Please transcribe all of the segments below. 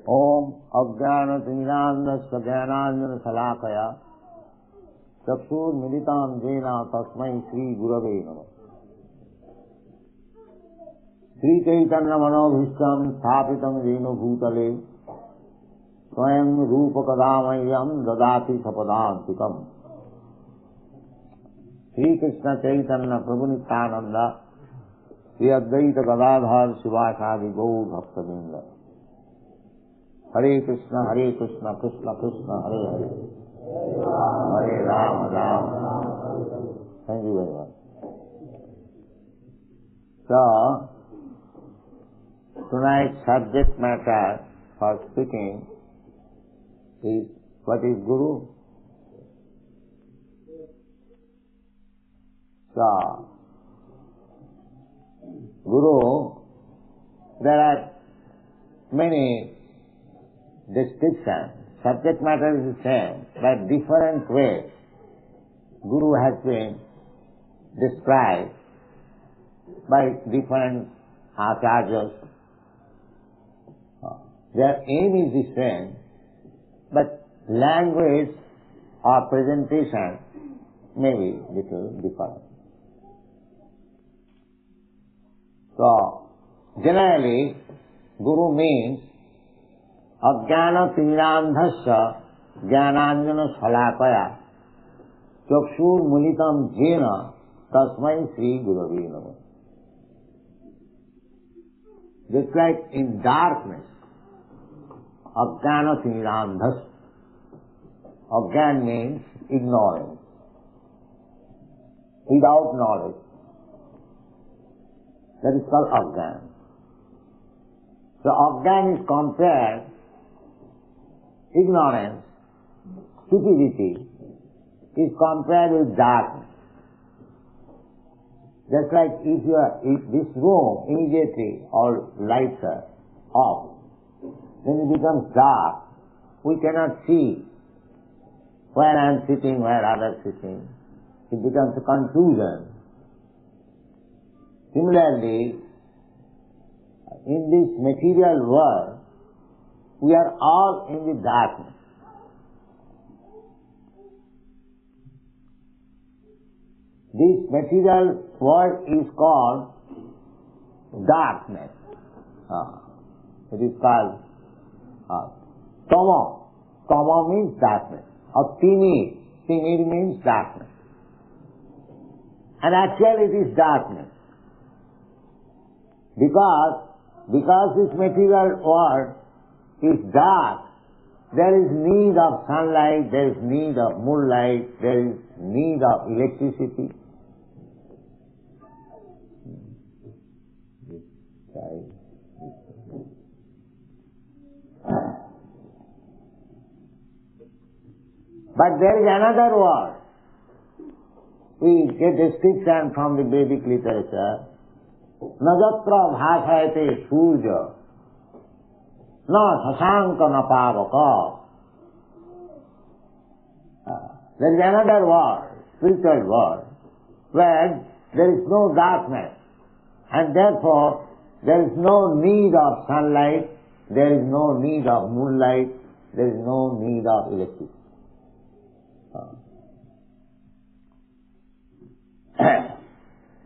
Om Ajnanatinmirandasya Jnananjana Salakaya Chakshur Militam Jena Tasmai Sri Gurave Namaha. Sri Chaitanya Manobhishtam Sthapitam Jena Bhutale Swayam Rupa Kadamayam Dadati Sapadantikam. Sri Krishna Chaitanya Prabhu Nityananda Sri Advaita Gadadhar Shivasadi Gaur Bhaktivedanta. Hare Krishna, Krishna Krishna, Hare Hare, Hare Rama, Rama Rama. Thank you very much. So, tonight's subject matter for speaking is, what is Guru? So, Guru, there are many descriptions. Subject matter is the same, but different ways Guru has been described by different acharyas. Their aim is the same, but language or presentation may be little different. So, generally, Guru means Ajnana Tinmirandhasya Jnananjana Salakaya Chakshur Mulitam Jena Tasmai Sri Gurave Namaha. Just like in darkness, Ajnana Tinmirandhasya. Ajnan means ignorance, without knowledge. That is called Ajnan. So Ajnan is compared, ignorance, stupidity is compared with darkness. Just like if this room immediately all lights are off, then it becomes dark. We cannot see where I am sitting, where others are sitting. It becomes a confusion. Similarly, in this material world, we are all in the darkness. This material world is called darkness. It is called Tama. Tama means darkness. Or Timid. Timid means darkness. And actually it is darkness. Because this material world is dark, there is need of sunlight, there is need of moonlight, there is need of electricity. But there is another word. We get description from the Vedic literature. Najatra bhasayate surya na sasanka na pavaka. There is another word, spiritual word, where there is no darkness, and therefore there is no need of sunlight, there is no need of moonlight, there is no need of electricity.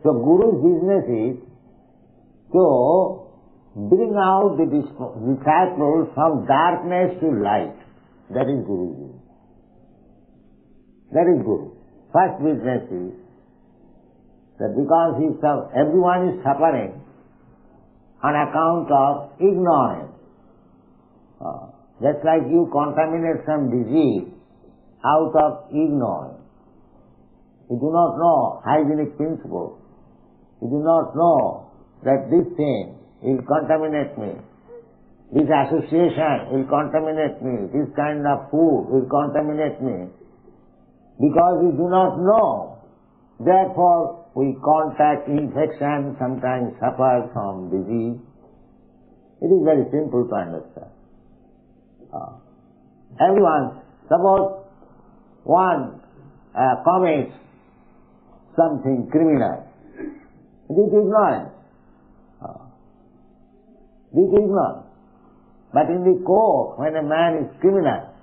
So Guru's business is to bring out the disciples from darkness to light. That is Guru's. That is Guru. First business is that because everyone is suffering on account of ignorance. Just like you contaminate some disease out of ignorance. You do not know hygienic principles. You do not know that this thing will contaminate me. This association will contaminate me. This kind of food will contaminate me. Because we do not know. Therefore, we contact infection, sometimes suffer from disease. It is very simple to understand. Everyone, suppose one commits something criminal. This is ignorance. This is ignorance. But in the court, when a man is criminal,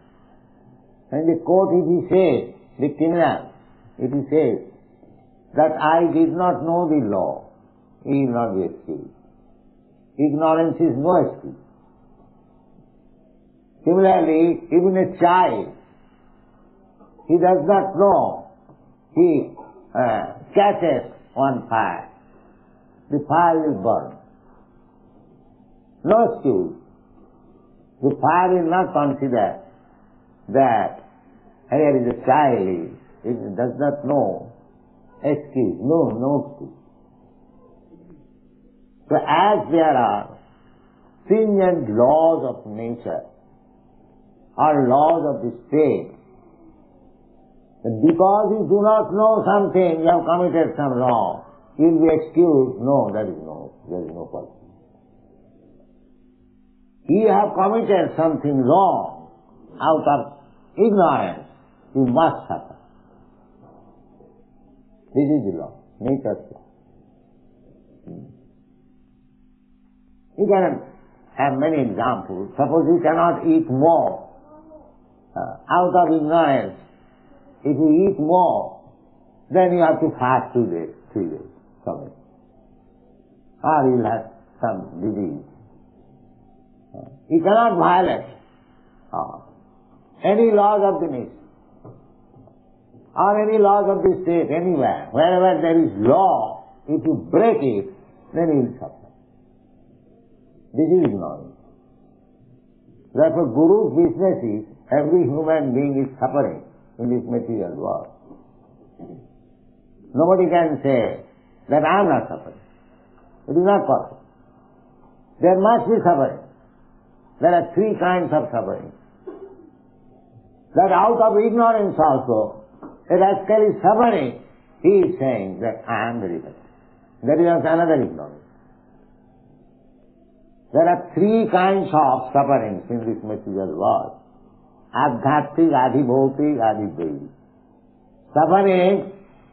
in the court if he says, the criminal, if he says that I did not know the law, he will not be excused. Ignorance is no excuse. Similarly, even a child, he does not know, he catches on fire. The fire will burn. No excuse. The fire will not consider that here is a child, it does not know. Excuse. No excuse. So as there are stringent laws of nature or laws of the state, because you do not know something, you have committed some wrong, you will be excused. No, there is no person. You have committed something wrong out of ignorance, you must suffer. This is the law, nature's law. You can have many examples. Suppose you cannot eat more out of ignorance. If you eat more, then you have to fast 2 days, 3 days, something. Or you will have some disease. You cannot violate any laws of the nation or any laws of the state, anywhere. Wherever there is law, if you break it, then you will suffer. This is ignorance. Therefore, Guru's business is every human being is suffering in this material world. Nobody can say that I am not suffering. It is not possible. There must be suffering. There are 3 kinds of suffering. That out of ignorance also, a rascal is suffering, he is saying that I am very happy. That is also another ignorance. There are 3 kinds of sufferings in this material world. Adhyatmic, adhibhautik, adhidaivi. Suffering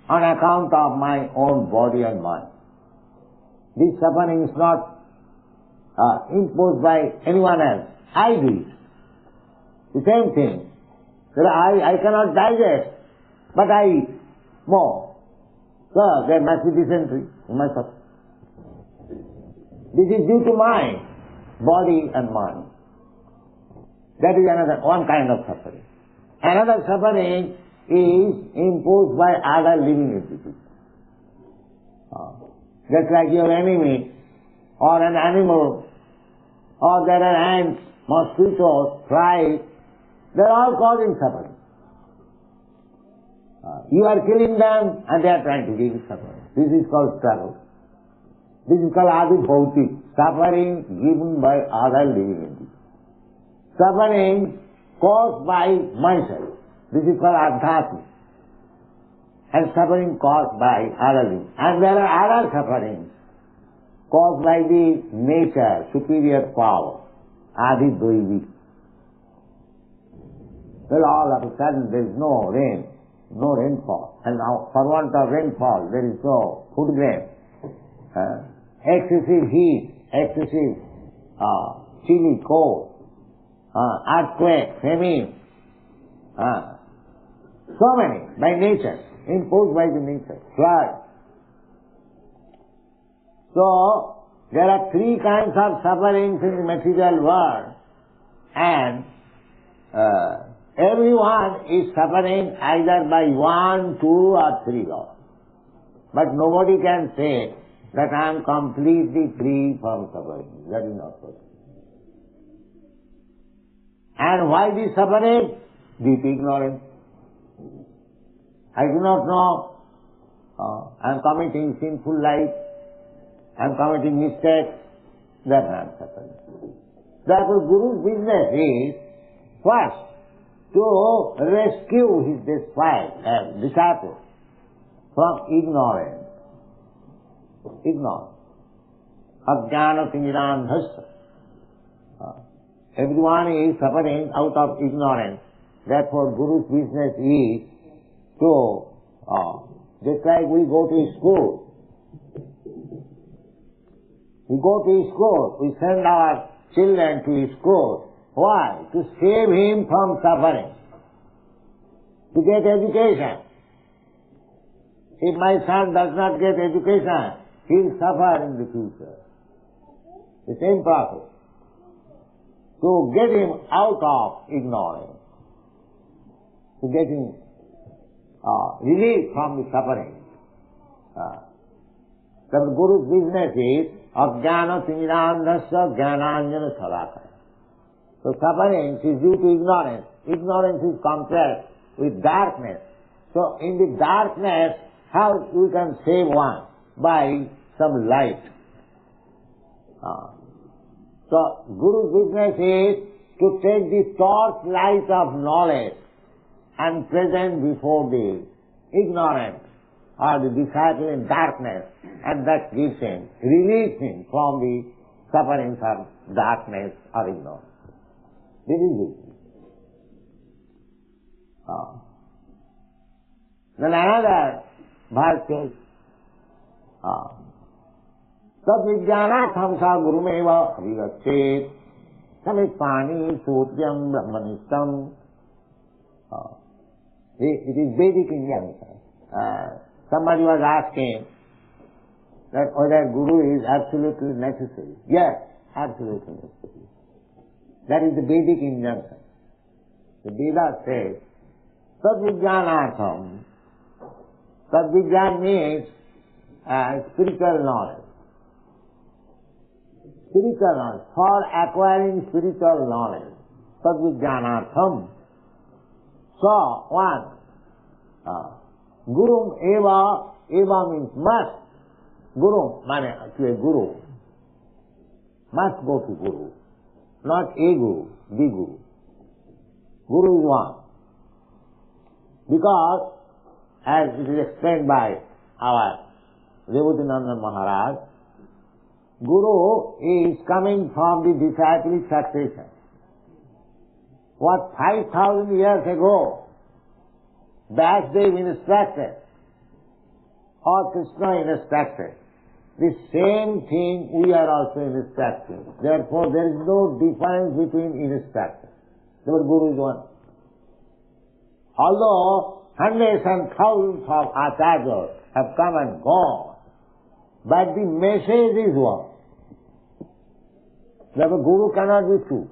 on account of my own body and mind. This suffering is not imposed by anyone else. I do it. The same thing. That I cannot digest, but I eat more. So there must be dysentery in my suffer. This is due to my body and mind. That is one kind of suffering. Another suffering is imposed by other living entities. Just like your enemy, or an animal, or there are ants, mosquitoes, flies, they are all causing suffering. You are killing them and they are trying to give you suffering. This is called struggle. This is called adhibhautik, suffering given by other living entities. Suffering caused by myself. This is called adhyatmic. And suffering caused by other living. And there are other sufferings caused by the nature, superior power, adhidaivi. Well, all of a sudden there is no rainfall. And now for want of rainfall there is no food grain. Excessive heat, excessive chilly cold, earthquake, famine, so many by nature, imposed by the nature, flood. So there are 3 kinds of sufferings in the material world, and everyone is suffering either by 1, 2 or 3 laws. But nobody can say that I am completely free from suffering. That is not possible. And why this suffering? Due to ignorance. I do not know. I am committing sinful life. I am committing mistakes. That I am suffering. Therefore, Guru's business is first to rescue his disciple from ignorance. Ignorance. Ajnana tingiranthasya. Everyone is suffering out of ignorance. Therefore, Guru's business is to, just like we go to school. We go to school, we send our children to school. Why? To save him from suffering, to get education. If my son does not get education, he will suffer in the future. The same process. To get him out of ignorance, to get him relief from the suffering. The Guru's business is ajnana timirandhasya jnananjana salakaya. So suffering is due to ignorance. Ignorance is compressed with darkness. So in the darkness, how we can save one? By some light. So Guru's business is to take the torch light of knowledge and present before the ignorant or the disciple in darkness, and that gives him, relieves him from the sufferings of darkness or ignorance. This is it. Then another verse says, Tad-vijnanatham sa gurumeva avigachet samit-pani sutyam brahmanistam. It is Vedic Indian. Somebody was asking that whether Guru is absolutely necessary. Yes, absolutely necessary. That is the Vedic injunction. The Veda says, Tad-vijnanatham. Tad-vijnan means spiritual knowledge. Spiritual knowledge. For acquiring spiritual knowledge. Tad-vijnanatham. So, one, Gurum eva, eva means must. Guru, to a Guru. Must go to Guru. Not a Guru, the Guru. Guru is one. Because, as it is explained by our Revatinandan Maharaj, Guru is coming from the disciplic succession. What 5,000 years ago Vasudev instructed or Krishna instructed, the same thing we are also instructing. Therefore, there is no difference between instructors. The Guru is one. Although hundreds and thousands of acharyas have come and gone, but the message is one. Therefore, Guru cannot be two.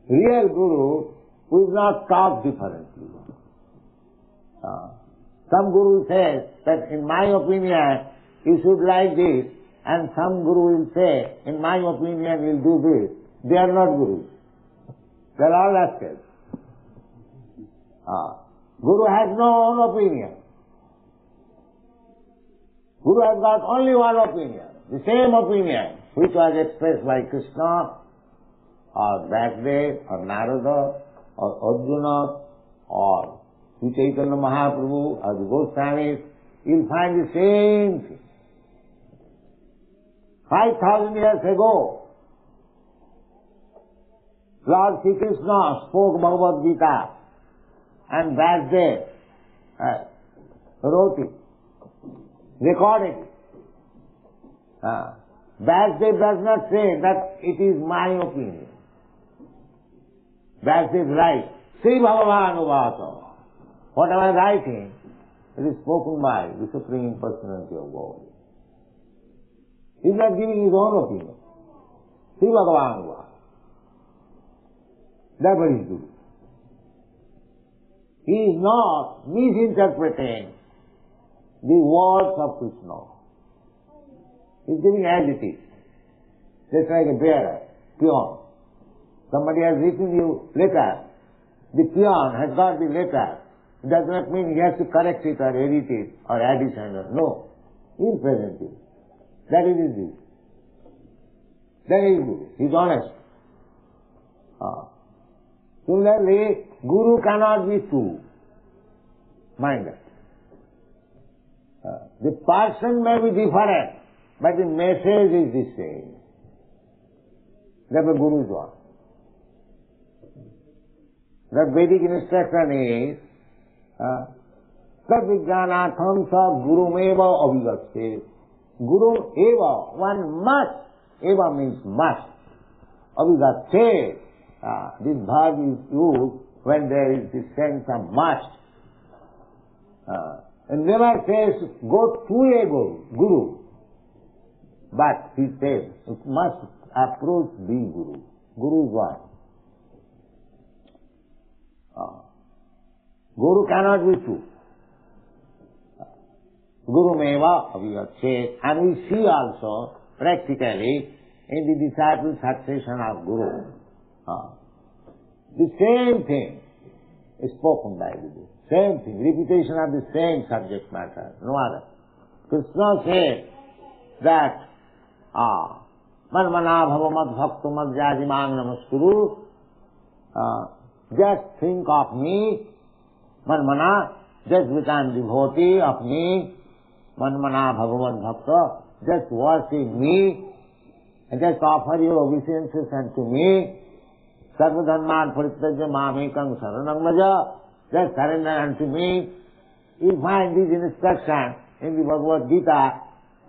Real Guru will not talk differently. Some Guru says that in my opinion you should like this, and some Guru will say, in my opinion you will do this. They are not Gurus. They are all rascals. Guru has no own opinion. Guru has got only one opinion, the same opinion which was expressed by Krishna or Vasudev or Narada or Arjuna or Sri Chaitanya Mahaprabhu or the Goswamis. You'll find the same thing. 5,000 years ago, Lord Sri Krishna spoke Bhagavad Gita and Vasudev wrote it, recorded it. Vasudev does not say that it is my opinion. Vasudev writes, Sri Bhagavan Uvasa. What am I writing? It is spoken by the Supreme Personality of God. He is not giving his own opinion. Sri Bhagavan Uvasa. That's what he is doing. He is not misinterpreting the words of Krishna. He is giving as it is. Just like a bearer, peon. Somebody has written you letter. The peon has got the letter. It does not mean he has to correct it or edit it or addition. No. He will present it. That is it. That is good. He is honest. Similarly, Guru cannot be two. Mind that. The person may be different, but the message is the same. Therefore, Guru is one. The Vedic instruction is Tad-vijnanatham sa gurumeva avigachet. Guru eva, one must. Eva means must. Abhigatte. This verb is used when there is this sense of must. And never says, go to a guru. But he says, it must approach the guru. Guru is one. Guru cannot be two. Guru meva abhigatte. And we see also, practically, in the disciple succession of Guru, the same thing is spoken by the Guru. Same thing, repetition of the same subject matter, no other. Krishna said that, Manmana bhava mad bhakto mad jajimang namaskuru, just think of me, Manmana, just become devotee of me, Manmana bhava mad bhakto, just worship me, and just offer your obeisances unto me, sarva dharman parityajya mamekam saranam vaja, just surrender unto me. You find this instruction in the Bhagavad Gita.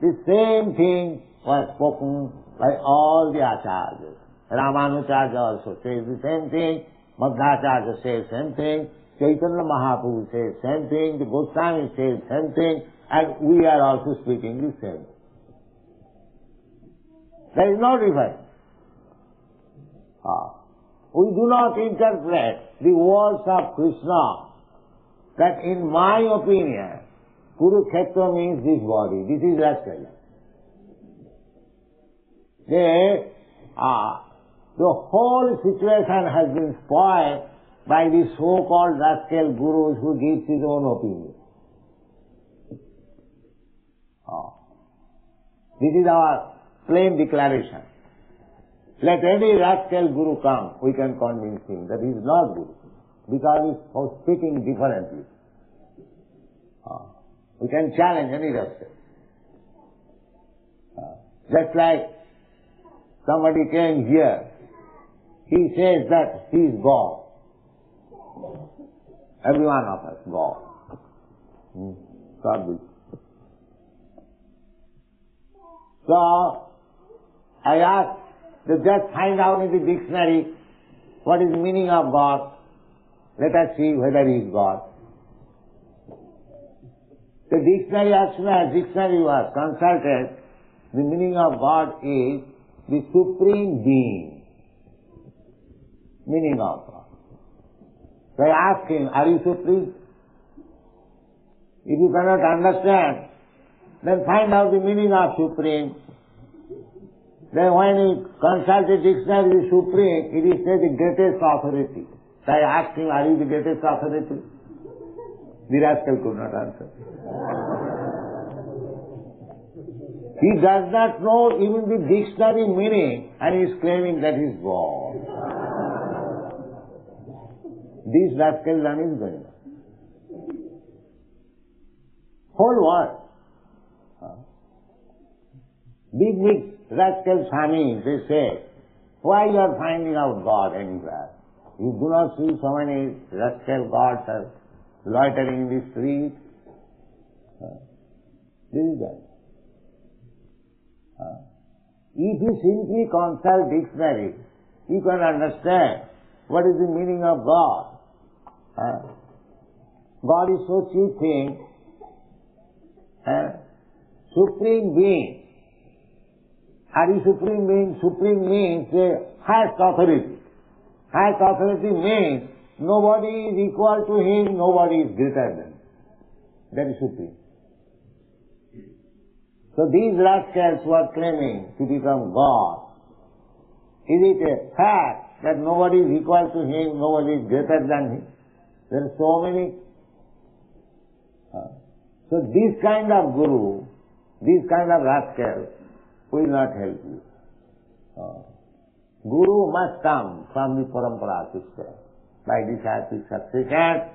The same thing was spoken by all the acharyas. Ramanujarya also says the same thing, Madhvacharya says the same thing, Chaitanya Mahaprabhu says the same thing, the Goswami says the same thing, and we are also speaking the same. There is no difference. We do not interpret the words of Krishna that in my opinion, Kurukshetra means this body. This is rascal. The whole situation has been spoiled by the so-called rascal gurus who gives his own opinion. This is our plain declaration. Let any rascal guru come, we can convince him that he is not guru, because he is speaking differently. We can challenge any rascal. Just like somebody came here, he says that he is God. Every one of us, God. God. So, I asked, to just find out in the dictionary what is the meaning of God. Let us see whether he is God. The dictionary, as soon as dictionary was consulted, the meaning of God is the Supreme Being. Meaning of God. So I asked him, are you supreme? If you cannot understand, then find out the meaning of supreme. Then when you consult the dictionary, the supreme, it is said the greatest authority. So I asked him, are you the greatest authority? The rascal could not answer. He does not know even the dictionary meaning, and he is claiming that he is God. This rascal learning is going on. Whole world. Big rascal Swami, they say, why you are finding out God anywhere? You do not see so many rascal gods are loitering in the street. This is that. If you simply consult dictionary, you can understand what is the meaning of God. God is so cheap thing. Supreme Being. Are you Supreme Being? Supreme means the highest authority. Highest authority means nobody is equal to him, nobody is greater than him. That is Supreme. So these rascals who are claiming to become God, is it a fact that nobody is equal to him, nobody is greater than him? There are so many. So this kind of guru, this kind of rascal will not help you. Guru must come from the parampara system. By disciple succession,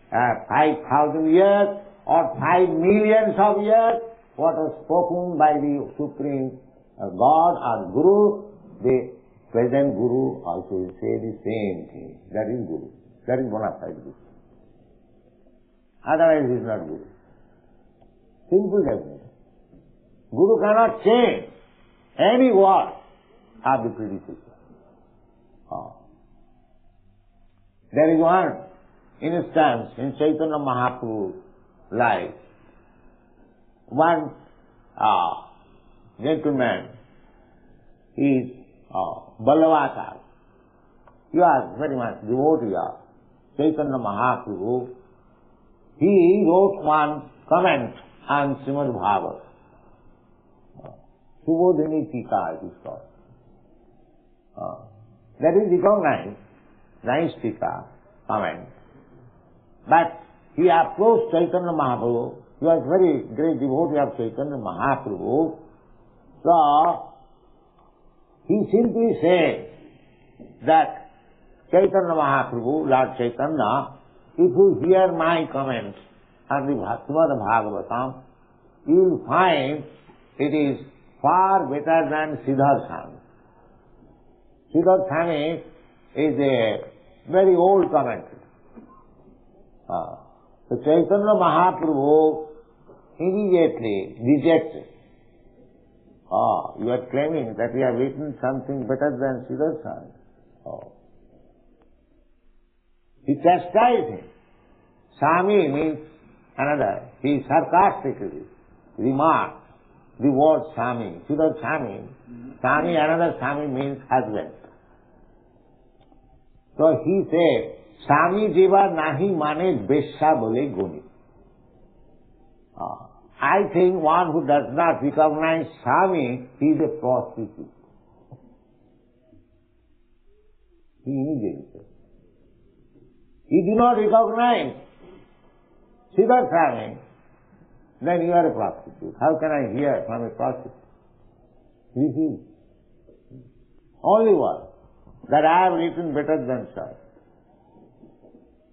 5,000 years or 5 millions of years, what was spoken by the Supreme God or Guru, the present Guru also will say the same thing. That is Guru. That is bona fide Guru. Otherwise he is not Guru. Simple definition. Guru cannot change any word of the predecessor. There is one instance in Chaitanya Mahaprabhu's life. One gentleman is Ballavata. He was very much devotee of Chaitanya Mahaprabhu. He wrote one comment on Srimad Bhagavatam. Subodhini Tika it is called. That is recognized, nice Tika, comment. But he approached Chaitanya Mahaprabhu. He was very great devotee of Chaitanya Mahaprabhu. So, he simply said that Chaitanya Mahaprabhu, Lord Chaitanya, if you hear my comments on the Srimad Bhagavatam, you will find it is far better than Siddhartha Swami. Siddhartha Swami is a very old commentary. So Chaitanya Mahaprabhu immediately rejected. You are claiming that you have written something better than Siddhartha Swami. He chastised him. Swami means another. He sarcastically remarked the word Swami. Siddhartha Swami. Swami, another Swami means husband. So he said, Swami jiva nahi mane besha bole guni. I think one who does not recognize Swami, he is a prostitute. He immediately said. If you do not recognize Siddhartha Swami, then you are a prostitute. How can I hear from a prostitute? Refuse. Only one. That I have written better than Swami.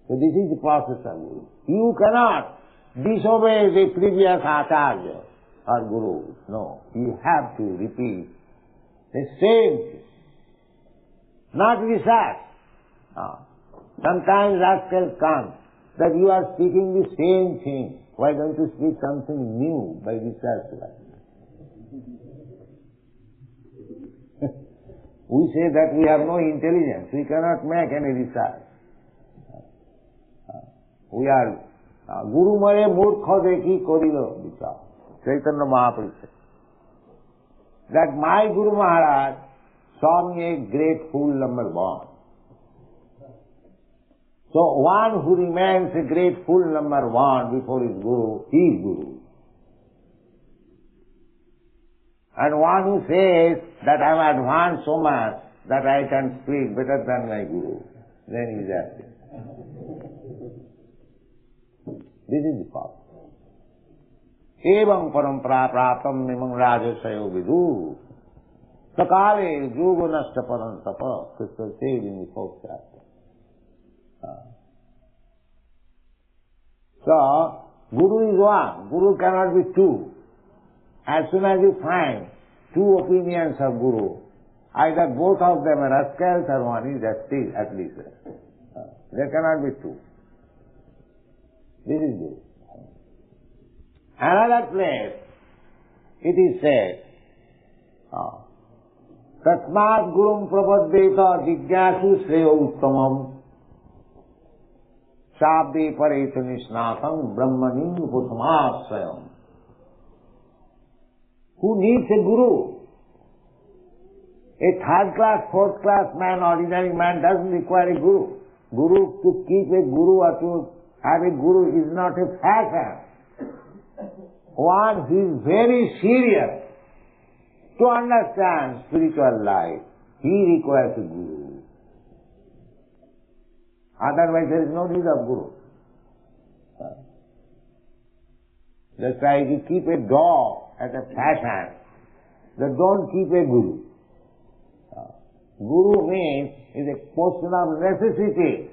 So this is the process of Guru. You cannot disobey the previous Acharya or Guru. No. You have to repeat the same thing. Not research. Sometimes rascal comes that you are speaking the same thing. Why don't you speak something new by research? We say that we have no intelligence. We cannot make any research. We are Guru mare murkha dekhi korilo vichar. Chaitanya Mahaprabhu said that my Guru Maharaj saw me a great fool number one. So one who remains a great fool number one before his Guru, he is Guru. And one who says that I am advanced so much that I can speak better than my Guru, then he is acting. This is the path. Evam parampara praptam nimam rajasayo vidu sakale yugo nasta parantapa. Krishna says in the fourth chapter. So, Guru is one. Guru cannot be two. As soon as you find two opinions of Guru, either both of them are rascals or one is justice at least. There cannot be two. This is Guru. Another place, it is said, Tasmat Gurum Prapaddeta Jigyasu Shreyo Uttamam Shabde Paretu Nishnātam Brahmanim Bhutmasvayam. Who needs a Guru? A third class, fourth class man, ordinary man doesn't require a Guru. Guru, to keep a Guru or to have a Guru is not a fashion. One who is very serious to understand spiritual life, he requires a Guru. Otherwise there is no need of Guru. Just like you keep a dog as a fashion, then don't keep a Guru. Guru means is a question of necessity.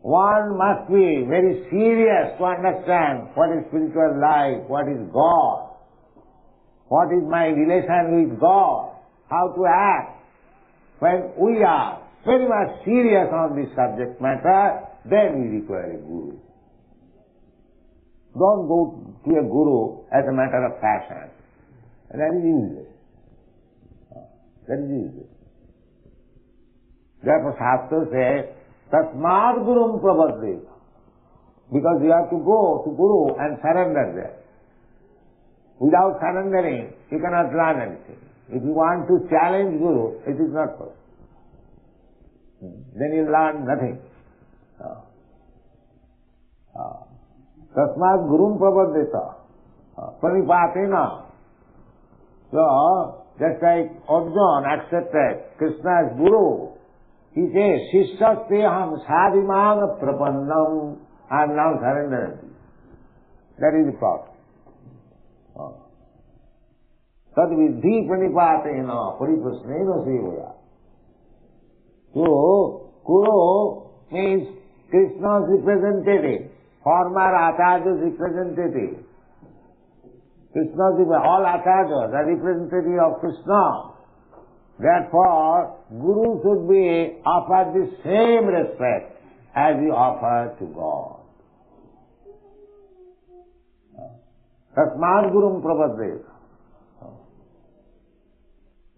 One must be very serious to understand what is spiritual life, what is God, what is my relation with God, how to act. When we are very much serious on this subject matter, then we require a Guru. Don't go to a Guru as a matter of fashion. That is useless. That is useless. Therefore Shastra says, Tasmad Gurum Prabhaddeta. Because you have to go to Guru and surrender there. Without surrendering, you cannot learn anything. If you want to challenge Guru, it is not possible. Then you learn nothing. Tasmad Gurum Prabhaddeta. Pranipatena. So, just like Arjuna accepted Krishna as Guru, he says, Shishyastyaham sadhimang prapannam. I am now surrendered. That is the problem. Tad vidhi pranipatena pariprasnena sevaya. So, Guru means Krishna's representative, former Acharya's representative. All Acharyas are representative of Krishna. Therefore, Guru should be offered the same respect as you offer to God. Tasmad Gurum Prabhaddeta.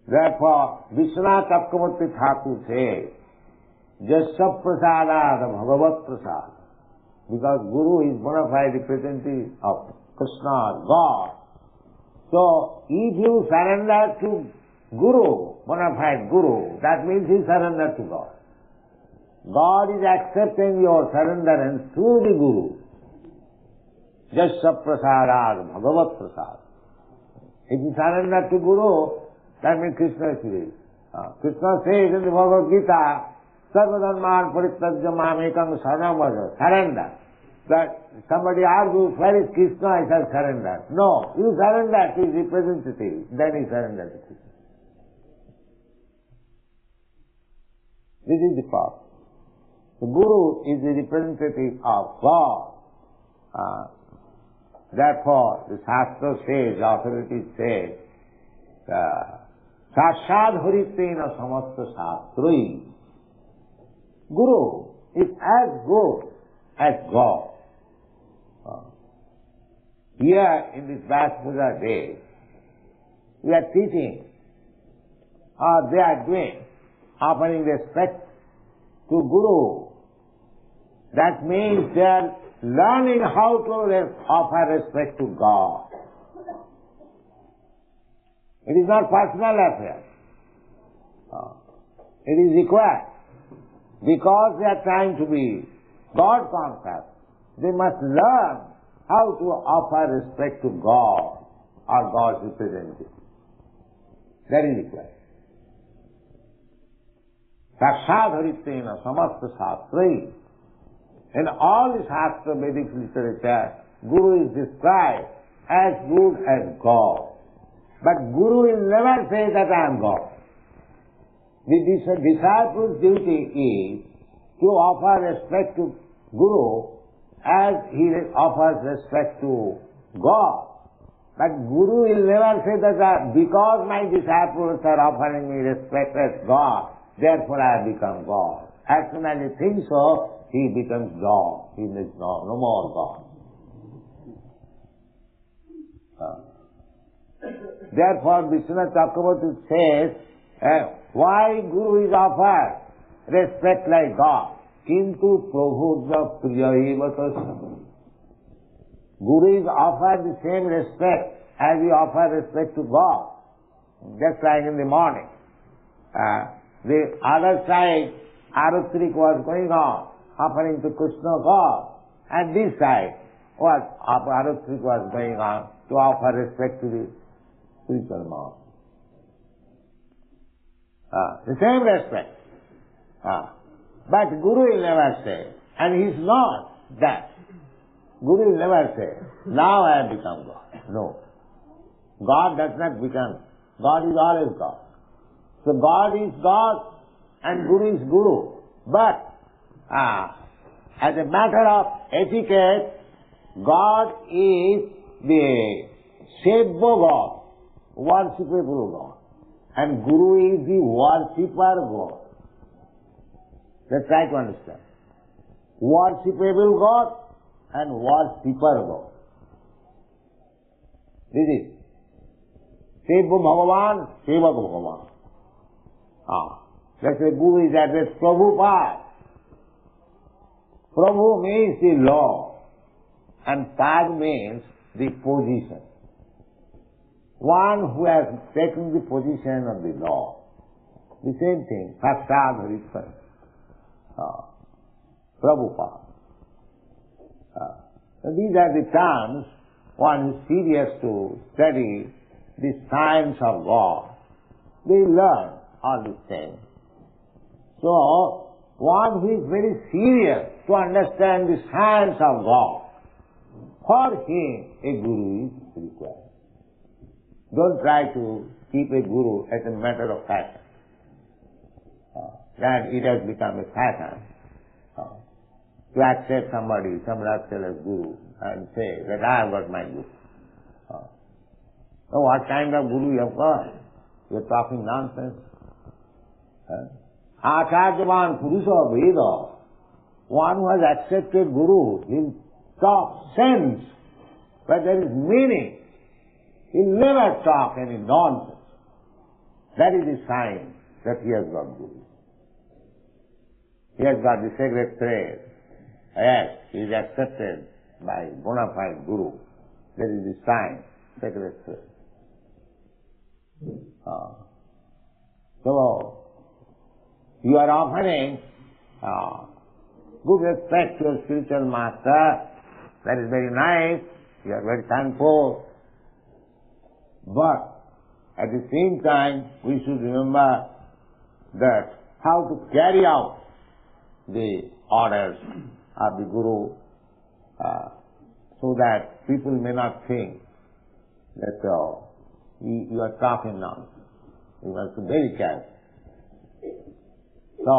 Therefore, Vishwanath Chakravarti Thakur says, Jasya Prasada Bhagavat Prasada. Because Guru is bona fide representative of Krishna, God. So, if you surrender to Guru, bona fide Guru, that means you surrender to God. God is accepting your surrenderance through the Guru. Jasya Prasada Bhagavat Prasada. If you surrender to Guru, that means Krishna is free. Krishna says in the Bhagavad Gita, Sarvadharman Parityajya Mamekam Saranam Vraja. Surrender. That somebody argues, where is Krishna? I shall surrender. No, you surrender to his representative, then he surrenders to Krishna. This is the problem. The Guru is the representative of God. Therefore, the Shastra says, the authorities say, Sashad Haritena Samasta Shastrui. Guru is as good as God. Here in this Vyasa Puja day, we are teaching, or they are doing, offering respect to Guru. That means they are learning how to offer respect to God. It is not personal affair. It is required. Because they are trying to be God conscious, they must learn how to offer respect to God or God's representative. That is required. Sakshadharitena samasta shastrai. In all the Shastra Vedic literature, Guru is described as good as God. But Guru will never say that I am God. The disciple's duty is to offer respect to Guru as he offers respect to God. But Guru will never say that because my disciples are offering me respect as God, therefore I have become God. As soon as he thinks so, he becomes God. He is no more God. Therefore, Vishwanath Chakravarti says, why Guru is offered respect like God? Kintu Prabhupada Priya Tasya. Guru is offered the same respect as we offer respect to God. Just like in the morning. The other side, Arutrik was going on, offering to Krishna God. And this side, Arutrik was going on to offer respect to the spiritual master. The same respect. But Guru will never say, and he is not that. Guru will never say, now I have become God. No. God does not become. God is always God. So God is God and Guru is Guru. But as a matter of etiquette, God is the Sevya God, worshipable God. And Guru is the worshipper God. Let's try to understand. Worshipable God and worshipper God. This is Sevya Bhagavan, Sevak Bhagavan. Let's say Guru is addressed Prabhupada. Prabhu means the law and Pad means the position. One who has taken the position of the law. The same thing, Sastad Harishwar, Prabhupada. These are the terms one is serious to study the science of God. They learn all these things. So, one who is very serious to understand the science of God, for him a guru is required. Don't try to keep a guru as a matter of fashion. That it has become a fashion to accept somebody, some rascal as guru and say that I have got my guru. So what kind of guru you have got? You are talking nonsense. Acharyavan Purusha Veda, one who has accepted guru, he'll talk sense, but there is meaning. He'll never talk any nonsense. That is the sign that he has got guru. He has got the sacred thread. Yes, he is accepted by bona fide guru. That is the sign, sacred thread. So, you are offering good respect to your spiritual master. That is very nice. You are very thankful. But at the same time, we should remember that how to carry out the orders of the Guru so that people may not think that you are talking nonsense. You must be very careful. So,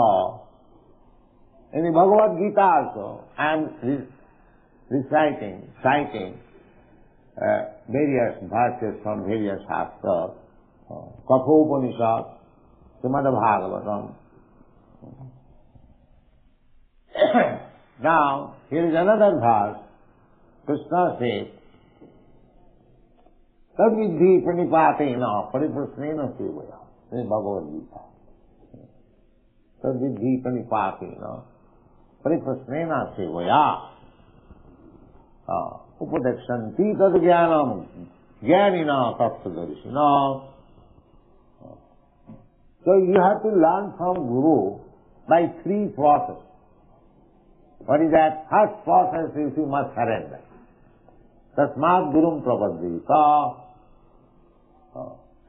in the Bhagavad Gita also, I am citing various verses from various shastras, Kathopanishad, Srimad Bhagavatam. Now, here is another verse. Krishna says, Tadvidhi pranipatena pariprasnena sevaya. This is Bhagavad Gita. Tadvidhi pranipatena pariprasnena sevaya. Upadekshanti tad jnanam jnanina tattvadarshina. So you have to learn from Guru by three processes. What is that? First process is you must surrender. Tasmat gurum prapaddita.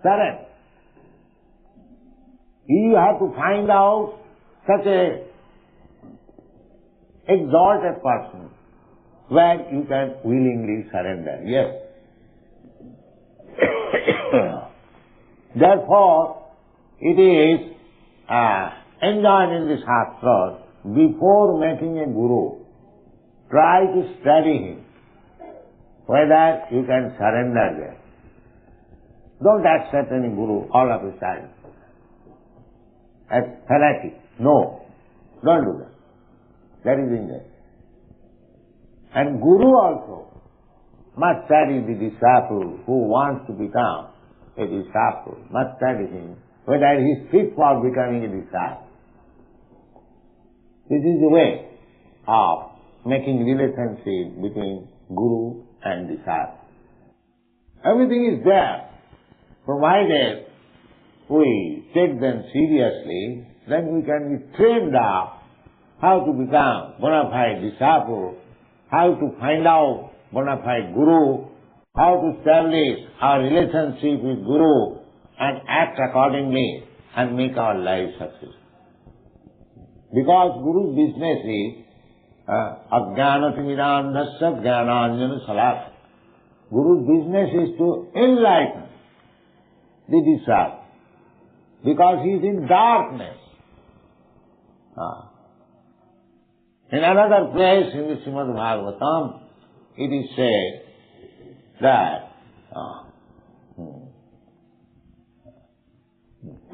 Surrender. You have to find out such a exalted person where you can willingly surrender. Yes. Therefore, it is enjoined in the Shastras, before making a Guru, try to study him, whether you can surrender there. Don't accept any Guru all of a sudden as fanatic. No, don't do that. That is injustice. And Guru also must study the disciple who wants to become a disciple, must study him, whether he is fit for becoming a disciple. This is the way of making relationship between Guru and disciple. Everything is there, provided we take them seriously, then we can be trained up how to become bona fide disciple, how to find out bona fide Guru, how to establish our relationship with Guru and act accordingly and make our life successful. Because Guru's business is ajnanatimidandhasya jnananjana salakha. Guru's business is to enlighten the disciple, because he is in darkness. In another place in the Srimad Bhagavatam, it is said that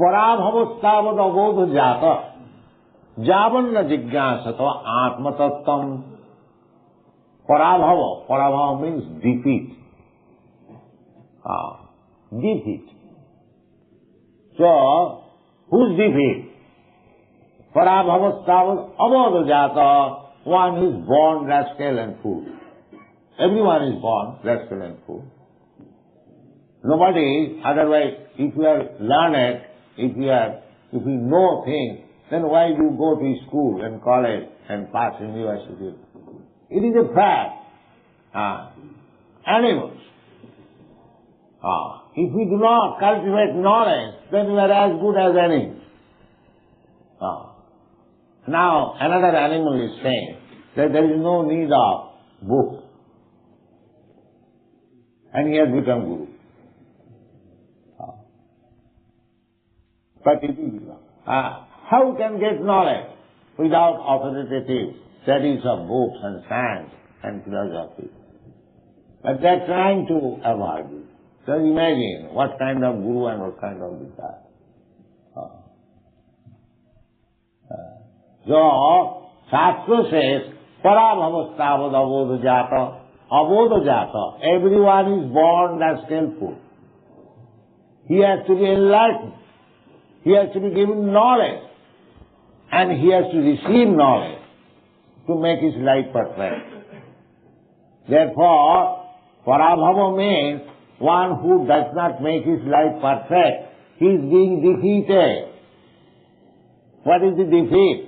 parabhavastavad abodha jata javanna jigyasato atmatattam. Parabhava means defeat. Defeat. So, whose defeat? Parabhavastavas abodhajata, one is born rascal and fool. Everyone is born rascal and fool. Nobody, otherwise, if you are learned, if you know things, then why you go to school and college and pass university? It is a fact. Animals. If we do not cultivate knowledge, then we are as good as animals. Now, another animal is saying that there is no need of book. And he has become Guru. But it is, how can get knowledge without authoritative studies of books and science and philosophy? But they are trying to avoid it. So imagine what kind of Guru and what kind of Gita. So, Shastra says, Parabhavastavad abodhajata. Abodhajata. Everyone is born as skillful. He has to be enlightened. He has to be given knowledge. And he has to receive knowledge to make his life perfect. Therefore, Parabhava means one who does not make his life perfect. He is being defeated. What is the defeat?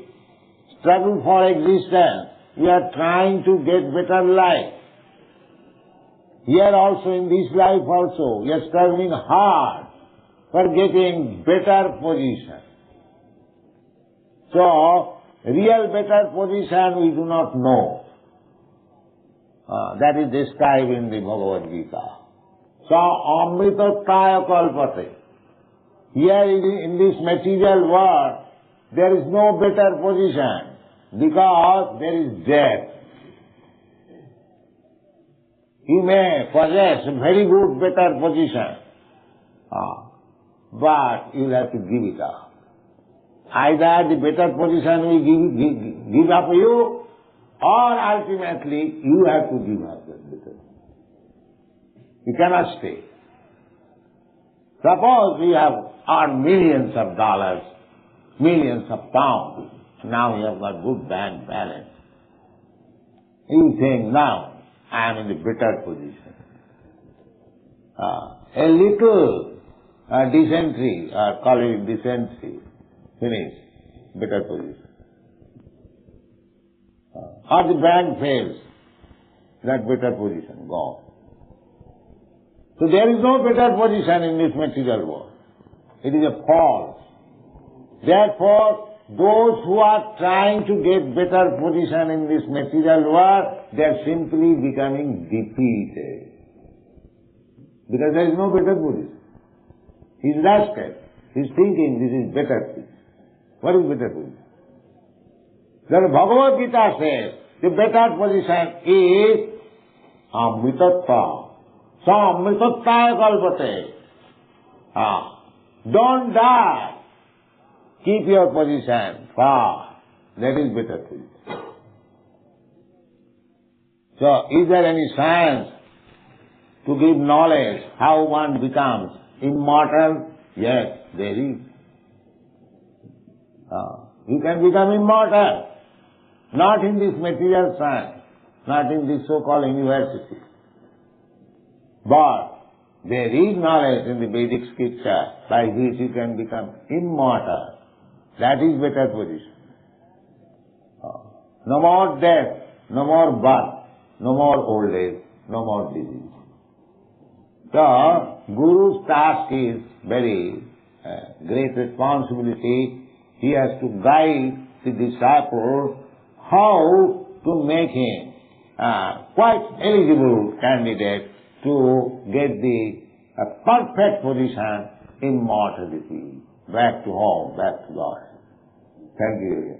Struggle for existence. You are trying to get better life. Here also, in this life also, you are struggling hard for getting better position. So, real better position we do not know. That is described in the Bhagavad Gita. So, amritattaya kalpate. Here in this material world, there is no better position because there is death. You may possess a very good, better position, but you will have to give it up. Either the better position will give up you, or ultimately you have to give up that better. You cannot stay. Suppose you have earned millions of dollars, millions of pounds, now you have got good bank balance. You think, now I am in the better position. A little dysentery, call it dysentery, finish, better position. Or the bank fails, that better position, gone. So there is no better position in this material world. It is a false. Therefore, those who are trying to get better position in this material world, they are simply becoming defeated. Because there is no better position. He is rascal. He is thinking this is better position. What is better position? The Bhagavad Gita says, the better position is amritattva. So amritattaya kalpate. Don't die. Keep your position far. That is better position. So, is there any science to give knowledge how one becomes immortal? Yes, there is. You can become immortal. Not in this material science, not in this so-called university. But there is knowledge in the Vedic scripture by which you can become immortal. That is better position. No more death, no more birth, no more old age, no more disease. So, Guru's task is very great responsibility. He has to guide the disciple how to make him quite eligible candidate to get the perfect position, immortality, back to home, back to God. Thank you.